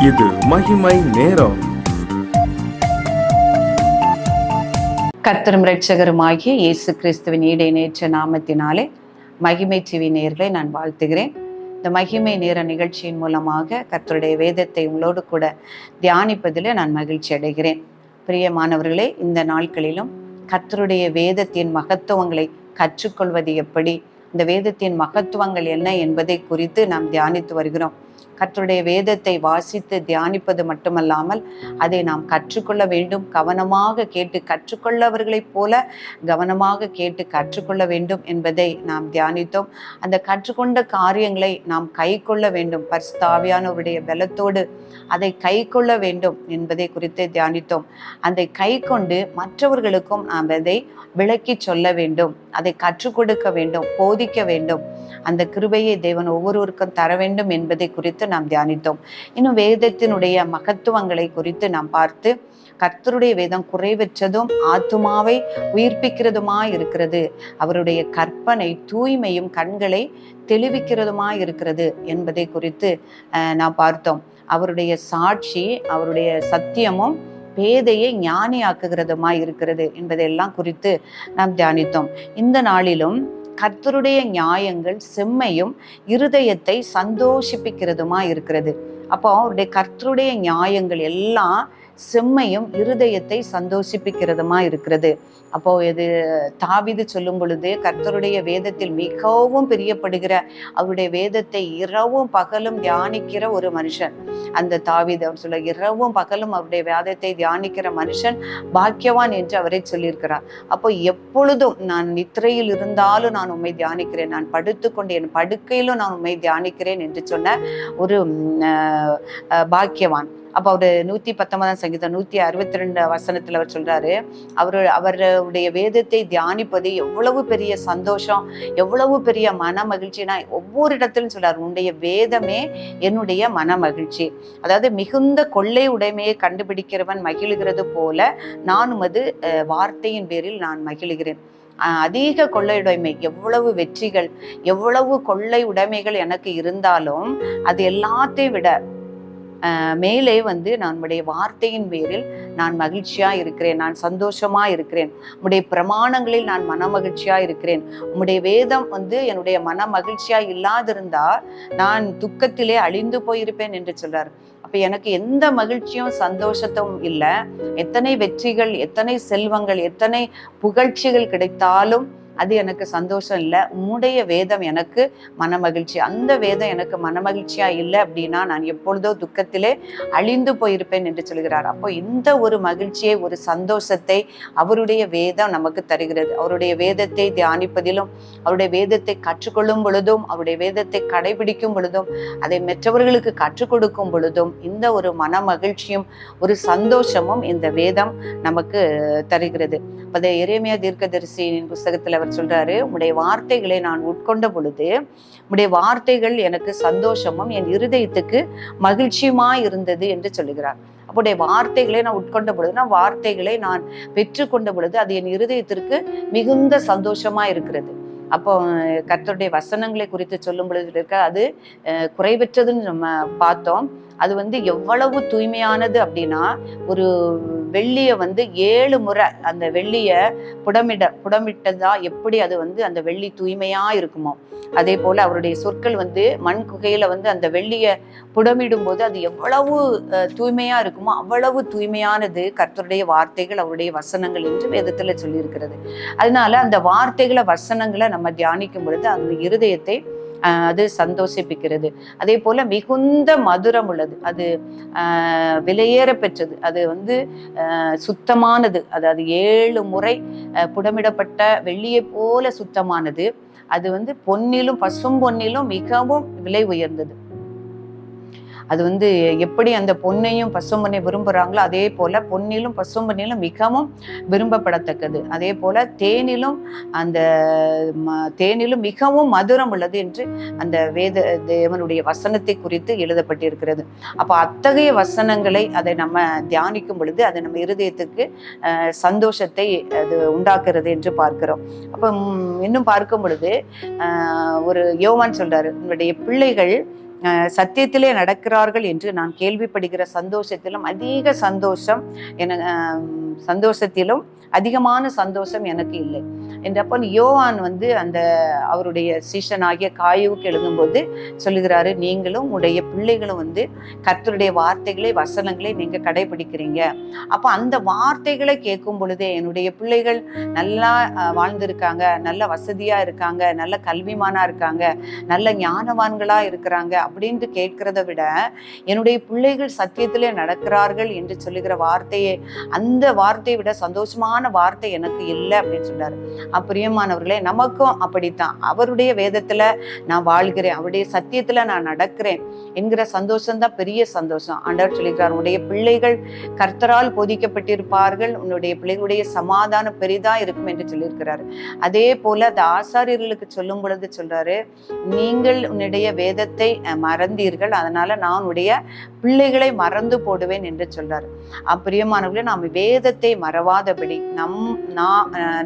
இது மகிமை நேரம். கர்த்தரும் இரட்சகருமாகிய இயேசு கிறிஸ்துவின் ஈடேற்ற நாமத்தினாலே மகிமை டிவி நேயர்களை நான் வாழ்த்துகிறேன். இந்த மகிமை நேர நிகழ்ச்சியின் மூலமாக கர்த்தருடைய வேதத்தை உங்களோடு கூட தியானிப்பதில் நான் மகிழ்ச்சி அடைகிறேன். பிரியமானவர்களே, இந்த நாட்களிலும் கர்த்தருடைய வேதத்தின் மகத்துவங்களை கற்றுக்கொள்வது எப்படி, இந்த வேதத்தின் மகத்துவங்கள் என்ன என்பதை குறித்து நாம் தியானித்து வருகிறோம். கர்த்தருடைய வேதத்தை வாசித்து தியானிப்பது மட்டுமல்லாமல் அதை நாம் கற்றுக்கொள்ள வேண்டும். கவனமாக கேட்டு கற்றுக்கொள்ளவர்களைப் போல கவனமாக கேட்டு கற்றுக்கொள்ள வேண்டும் என்பதை நாம் தியானித்தோம். அந்த கற்றுக்கொண்ட காரியங்களை நாம் கை கொள்ள வேண்டும். பரிசுத்த ஆவியானவருடைய பலத்தோடு அதை கை கொள்ள வேண்டும் என்பதை குறித்து தியானித்தோம். அதை கை கொண்டு மற்றவர்களுக்கும் நாம் அதை விளக்கி சொல்ல வேண்டும், அதை கற்றுக் கொடுக்க வேண்டும், போதிக்க வேண்டும். அந்த கிருபையை தேவன் ஒவ்வொருவருக்கும் தர வேண்டும் என்பதை குறித்து நாம் தியானித்தோம். இன்னும் வேதத்தினுடைய மகத்துவங்களை குறித்து நாம் பார்த்து, கர்த்தருடைய வேதம் குறைவற்றதும் ஆத்துமாவை உயிர்ப்பிக்கிறதுமாய் இருக்கிறது, அவருடைய கற்பனை தூய்மையும் கண்களை தெளிவிக்கிறதுமாய் இருக்கிறது என்பதை குறித்து நாம் பார்த்தோம். அவருடைய சாட்சி, அவருடைய சத்தியமும் பேதையை ஞானியாக்குகிறதுமாய் இருக்கிறது என்பதையெல்லாம் குறித்து நாம் தியானித்தோம். இந்த நாளிலும் கர்த்தருடைய நியாயங்கள் செம்மையும் இருதயத்தை சந்தோஷிப்பிக்கிறதுமா இருக்கிறது. அப்போ அவருடைய கர்த்தருடைய நியாயங்கள் எல்லாம் செம்மையும் இருதயத்தை சந்தோஷிப்பிக்கிறதுமா இருக்கிறது. அப்போ இது தாவீது சொல்லும் பொழுது, கர்த்தருடைய வேதத்தில் மிகவும் பிரியப்படுகிற, அவருடைய வேதத்தை இரவும் பகலும் தியானிக்கிற ஒரு மனுஷன் அந்த தாவீது. அவர் சொல்ல, இரவும் பகலும் அவருடைய வேதத்தை தியானிக்கிற மனுஷன் பாக்கியவான் என்று அவரை சொல்லியிருக்கிறார். அப்போ எப்பொழுதும் நான் நித்திரையில் இருந்தாலும் நான் உண்மை தியானிக்கிறேன், நான் படுத்துக்கொண்டு என் படுக்கையிலும் நான் உண்மை தியானிக்கிறேன் என்று சொன்ன ஒரு பாக்கியவான். அப்போ அவரு 119 சங்கீதம் 162 வசனத்துல அவர் சொல்றாரு, அவருடைய வேதத்தை தியானிப்பது எவ்வளவு பெரிய சந்தோஷம், எவ்வளவு பெரிய மன மகிழ்ச்சினா ஒவ்வொரு இடத்திலும் சொல்றாரு, உன்னுடைய வேதமே என்னுடைய மன மகிழ்ச்சி. அதாவது மிகுந்த கொள்ளை உடைமையை கண்டுபிடிக்கிறவன் மகிழ்கிறது போல நான் உமது வார்த்தையின் பேரில் நான் மகிழ்கிறேன். அதிக கொள்ளையுடைமை, எவ்வளவு வெற்றிகள், எவ்வளவு கொள்ளை உடைமைகள் எனக்கு இருந்தாலும் அது எல்லாத்தையும் விட மேலே நம்முடைய வார்த்தையின் பேரில் நான் மகிழ்ச்சியா இருக்கிறேன், நான் சந்தோஷமா இருக்கிறேன். உம்முடைய பிரமாணங்களில் நான் மன மகிழ்ச்சியா இருக்கிறேன். உம்முடைய வேதம் என்னுடைய மன மகிழ்ச்சியா இல்லாதிருந்தா நான் துக்கத்திலே அழிந்து போயிருப்பேன் என்று சொல்றார். அப்ப எனக்கு எந்த மகிழ்ச்சியும் சந்தோஷத்தும் இல்லை. எத்தனை வெற்றிகள், எத்தனை செல்வங்கள், எத்தனை புகழ்ச்சிகள் கிடைத்தாலும் அது எனக்கு சந்தோஷம் இல்லை. உம்முடைய வேதம் எனக்கு மன மகிழ்ச்சி. அந்த வேதம் எனக்கு மன மகிழ்ச்சியா இல்லை அப்படின்னா நான் எப்பொழுதோ துக்கத்திலே அழிந்து போயிருப்பேன் என்று சொல்கிறார். அப்போ இந்த ஒரு மகிழ்ச்சியை, ஒரு சந்தோஷத்தை அவருடைய வேதம் நமக்கு தருகிறது. அவருடைய வேதத்தை தியானிப்பதிலும், அவருடைய வேதத்தை கற்றுக்கொள்ளும் பொழுதும், அவருடைய வேதத்தை கடைபிடிக்கும் பொழுதும், அதை மற்றவர்களுக்கு கற்றுக் கொடுக்கும் பொழுதும் இந்த ஒரு மன மகிழ்ச்சியும் ஒரு சந்தோஷமும் இந்த வேதம் நமக்கு தருகிறது. அதை எரேமியா தீர்க்கதரிசியின் புஸ்தகத்தில் அவர் சொல்றாரு, உம்முடைய வார்த்தைகளை நான் உட்கொண்ட பொழுது உம்முடைய வார்த்தைகள் எனக்கு சந்தோஷமும் என் இருதயத்துக்கு மகிழ்ச்சியுமா இருந்தது என்று சொல்லுகிறார். அப்போடைய வார்த்தைகளை நான் உட்கொண்ட பொழுது, நான் வார்த்தைகளை நான் பெற்றுக்கொண்ட பொழுது அது என் இருதயத்திற்கு மிகுந்த சந்தோஷமா இருக்கிறது. அப்போ கர்த்தருடைய வசனங்களை குறித்து சொல்லும் பொழுது இருக்க, அது குறைவற்றதுன்னு நம்ம பார்த்தோம். அது எவ்வளவு தூய்மையானது அப்படின்னா, ஒரு வெள்ளியை 7 முறை அந்த வெள்ளியை புடமிட்டதா எப்படி அது அந்த வெள்ளி தூய்மையா இருக்குமோ, அதே போல அவருடைய சொற்கள் மண் குகையில அந்த வெள்ளியை புடமிடும் போது அது எவ்வளவு தூய்மையா இருக்குமோ அவ்வளவு தூய்மையானது கர்த்தருடைய வார்த்தைகள், அவருடைய வசனங்கள் என்று வேதத்துல சொல்லி இருக்கிறது. அதனால அந்த வார்த்தைகளை, வசனங்களை நம்ம தியானிக்கும் பொழுது அந்த இருதயத்தை அது சந்தோஷிப்பிக்கிறது. அதே போல மிகுந்த மதுரம் உள்ளது, அது விலையேற பெற்றது, அது சுத்தமானது, அது 7 முறை புடமிடப்பட்ட வெள்ளியை போல சுத்தமானது. அது பொன்னிலும் பசும் பொன்னிலும் மிகவும் விலை உயர்ந்தது. அது எப்படி அந்த பொன்னையும் பசும்பொன்னை விரும்புகிறாங்களோ அதே போல பொன்னிலும் பசும்பொன்னிலும் மிகவும் விரும்பப்படத்தக்கது. அதே போல தேனிலும் மிகவும் மதுரம் உள்ளது என்று அந்த தேவனுடைய வசனத்தை குறித்து எழுதப்பட்டிருக்கிறது. அப்போ அத்தகைய வசனங்களை அதை நம்ம தியானிக்கும் பொழுது அது நம்ம இருதயத்துக்கு சந்தோஷத்தை அது உண்டாக்குறது என்று பார்க்கிறோம். அப்போ இன்னும் பார்க்கும் பொழுது ஒரு யோவான் சொல்றாரு, உன்னுடைய பிள்ளைகள் சத்தியத்திலே நடக்கிறார்கள் என்று நான் கேள்விப்படுகிற சந்தோஷத்திலும் அதிக சந்தோஷம் சந்தோஷத்திலும் அதிகமான சந்தோஷம் எனக்கு இல்லை என்றப்போ யோவான் அந்த அவருடைய சீஷனாகிய காயுவுக்கு எழுதும்போது சொல்லுகிறாரு, நீங்களும் உடைய பிள்ளைகளும் கர்த்தருடைய வார்த்தைகளை வசனங்களை நீங்க கடைபிடிக்கிறீங்க. அப்ப அந்த வார்த்தைகளை கேட்கும் பொழுதே என்னுடைய பிள்ளைகள் நல்லா வாழ்ந்திருக்காங்க, நல்ல வசதியா இருக்காங்க, நல்ல கல்விமானா இருக்காங்க, நல்ல ஞானவான்களா இருக்கிறாங்க அப்படின்ட்டு கேட்கிறத விட என்னுடைய பிள்ளைகள் சத்தியத்திலே நடக்கிறார்கள் என்று சொல்லுகிற வார்த்தையை, அந்த வார்த்தையை விட சந்தோஷமான வார்த்தை எனக்கு இல்லை அப்படின்னு சொல்றாரு. பிரியமானவர்களே, நமக்கும் அப்படித்தான். அவருடைய வேதத்துல நான் வாழ்கிறேன், அவருடைய சத்தியத்துல நான் நடக்கிறேன் என்கிற சந்தோஷம் தான் பெரிய சந்தோஷம். ஆண்டவர் சொல்லிக்கிறார், உன்னுடைய பிள்ளைகள் கர்த்தரால் போதிக்கப்பட்டிருப்பார்கள், உன்னுடைய பிள்ளைகளுடைய சமாதானம் பெரிதா இருக்கும் என்று சொல்லியிருக்கிறாரு. அதே போல அந்த ஆசாரியர்களுக்கு சொல்லும் பொழுது சொல்றாரு, நீங்கள் உன்னுடைய வேதத்தை மறந்தீர்கள், அதனால நான் உடைய பிள்ளைகளை மறந்து போடுவேன் என்று சொல்றாரு. பிரியமானவர்களே, நாம் வேதத்தை மறவாதபடி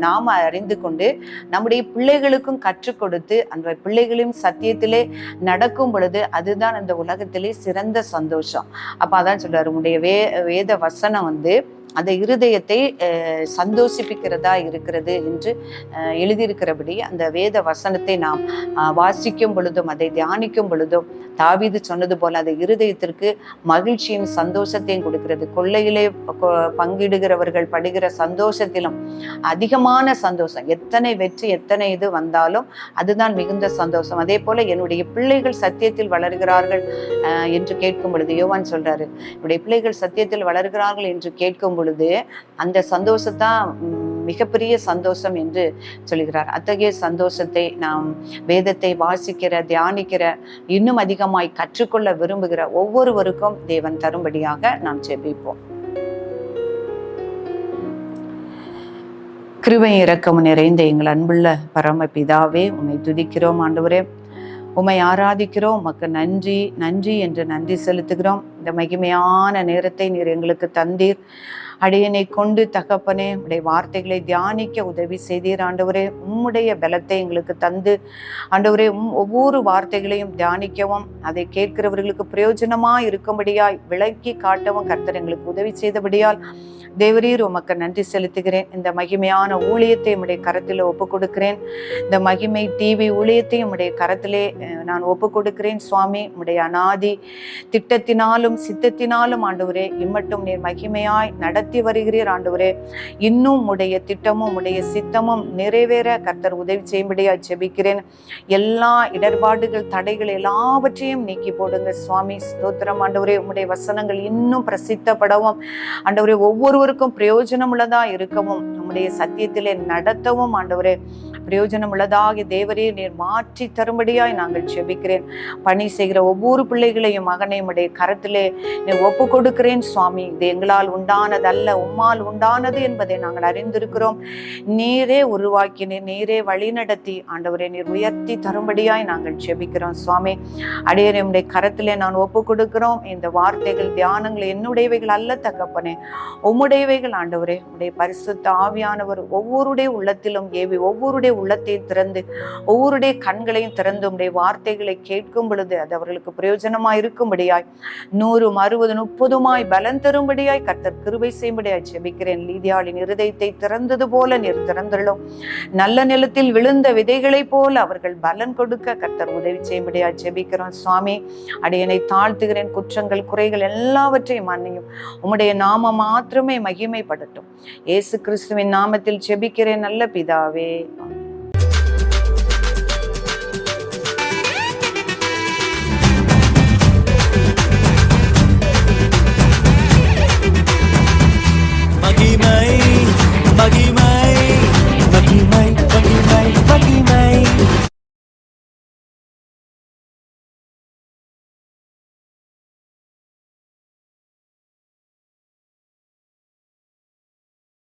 நாம் அறிந்து கொண்டு நம்முடைய பிள்ளைகளுக்கும் கற்றுக் கொடுத்து அந்த பிள்ளைகளையும் சத்தியத்திலே நடக்கும் பொழுது அதுதான் இந்த உலகத்திலே சிறந்த சந்தோஷம். அதான் சொல்றாரு, உடைய வேத வசனம் அந்த இருதயத்தை சந்தோஷிப்பிக்கிறதா இருக்கிறது என்று எழுதியிருக்கிறபடி அந்த வேத வசனத்தை நாம் வாசிக்கும் பொழுதும் அதை தியானிக்கும் பொழுதும் தாவீது சொன்னது போல அந்த இருதயத்திற்கு மகிழ்ச்சியும் சந்தோஷத்தையும் கொடுக்கிறது. கொள்ளையிலே பங்கிடுகிறவர்கள் படுகிற சந்தோஷத்திலும் அதிகமான சந்தோஷம், எத்தனை வெற்றி எத்தனை இது வந்தாலும் அதுதான் மிகுந்த சந்தோஷம். அதே போல என்னுடைய பிள்ளைகள் சத்தியத்தில் வளர்கிறார்கள் என்று கேட்கும் பொழுது யோவான் சொல்றாரு, என்னுடைய பிள்ளைகள் சத்தியத்தில் வளர்கிறார்கள் என்று கேட்கும் பொழுது அந்த சந்தோஷத்தான் மிகப்பெரிய சந்தோஷம் என்று சொல்கிறார். அத்தகைய சந்தோஷத்தை நாம் வேதத்தை வாசிக்கிற, தியானிக்கிற, இன்னும் அதிகமாய் கற்றுக்கொள்ள விரும்புகிற ஒவ்வொருவருக்கும் தேவன் தரும்படியாக நாம் ஜெபிப்போம். கிருபை இரக்கம் நிறைந்த எங்கள் அன்புள்ள பரம பிதாவே, உம்மை துதிக்கிறோம் ஆண்டவரே, உம்மை ஆராதிக்கிறோம், உமக்கு நன்றி நன்றி என்று நன்றி செலுத்துகிறோம். இந்த மகிமையான நேரத்தை நீர் எங்களுக்கு தந்தீர். அடியனை கொண்டு தகப்பனே உடைய வார்த்தைகளை தியானிக்க உதவி செய்தீர் ஆண்டவரே. உம்முடைய பலத்தை எங்களுக்கு தந்து ஆண்டவரே ஒவ்வொரு வார்த்தைகளையும் தியானிக்கவும் அதை கேட்கிறவர்களுக்கு பிரயோஜனமா இருக்கும்படியாய் விளக்கி காட்டவும் கர்த்தர் எங்களுக்கு உதவி செய்தபடியால் தேவரீர் உமக்கு நன்றி செலுத்துகிறேன். இந்த மகிமையான ஊழியத்தை உம்முடைய கரத்தில் ஒப்பு கொடுக்கிறேன். இந்த மகிமை டிவி ஊழியத்தையும் உம்முடைய கரத்திலே நான் ஒப்பு கொடுக்கிறேன் சுவாமி. உம்முடைய அநாதி திட்டத்தினாலும் சித்தத்தினாலும் ஆண்டவரே இம்மட்டும் நீர் மகிமையாய் நடத்தி வருகிறீர் ஆண்டவரே. இன்னும் உடைய திட்டமும் உடைய சித்தமும் நிறைவேற கர்த்தர் உதவி செய்யும்படியா ஜெபிக்கிறேன். எல்லா இடர்பாடுகள் தடைகள் எல்லாவற்றையும் நீக்கி போடுங்க சுவாமி. ஸ்தோத்திரம் ஆண்டவரே. உம்முடைய வசனங்கள் இன்னும் பிரசித்தப்படவும் ஆண்டவரே ஒவ்வொருவருக்கும் பிரயோஜனம் உள்ளதா இருக்கவும் உம்முடைய சத்தியத்திலே நடத்தவும் ஆண்டவரே பிரயோஜனம் உள்ளதாக தேவரே நீர் மாற்றி தரும்படியாய் நாங்கள் ஜெபிக்கிறேன். பணி செய்கிற ஒவ்வொரு பிள்ளைகளையும் மகனையும் உடைய கரத்திலே நீர் ஒப்பு கொடுக்கிறேன் சுவாமி. இது எங்களால் உண்டானதல்ல, உம்மால் உண்டானது என்பதை நாங்கள் அறிந்திருக்கிறோம். நீரே உருவாக்கினீர், நீரே வழி நடத்தி ஆண்டவரே நீர் உயர்த்தி தரும்படியாய் நாங்கள் ஜெபிக்கிறோம் சுவாமி. அடியேன் உம்முடைய கரத்திலே நான் ஒப்பு கொடுக்கிறோம். இந்த வார்த்தைகள் தியானங்கள் என்னுடையவைகள் அல்ல தகப்பனே, உம்முடையவைகள் ஆண்டவரே. உடைய பரிசுத்த ஆவியானவர் ஒவ்வொருடைய உள்ளத்திலும் ஏவி ஒவ்வொருடைய உள்ளத்தையும் திறந்து ஒவ்வொருடைய கண்களையும் திறந்து உடைய வார்த்தைகளை கேட்கும் பொழுது அது அவர்களுக்கு பிரயோஜனமாய் இருக்கும்படியாய் 100, 60, 30 பலன் தரும்படியாய் கர்த்தர் கிருபை செய்யும்படியாய் ஜெபிக்கிறேன். லீதியாளின் இருதயத்தை திறந்தது போல நீர் திறந்துள்ளோம். நல்ல நிலத்தில் விழுந்த விதைகளை போல அவர்கள் பலன் கொடுக்க கர்த்தர் உதவி செய்யும்படியாய் ஜெபிக்கிறோம் சுவாமி. அடியனை தாழ்த்துகிறேன். குற்றங்கள் குறைகள் எல்லாவற்றையும் மன்னியும். உம்முடைய நாமம் மாத்திரமே மகிமைப்படட்டும். இயேசு கிறிஸ்துவின் நாமத்தில் ஜெபிக்கிறேன் நல்ல பிதாவே. ஆமென்.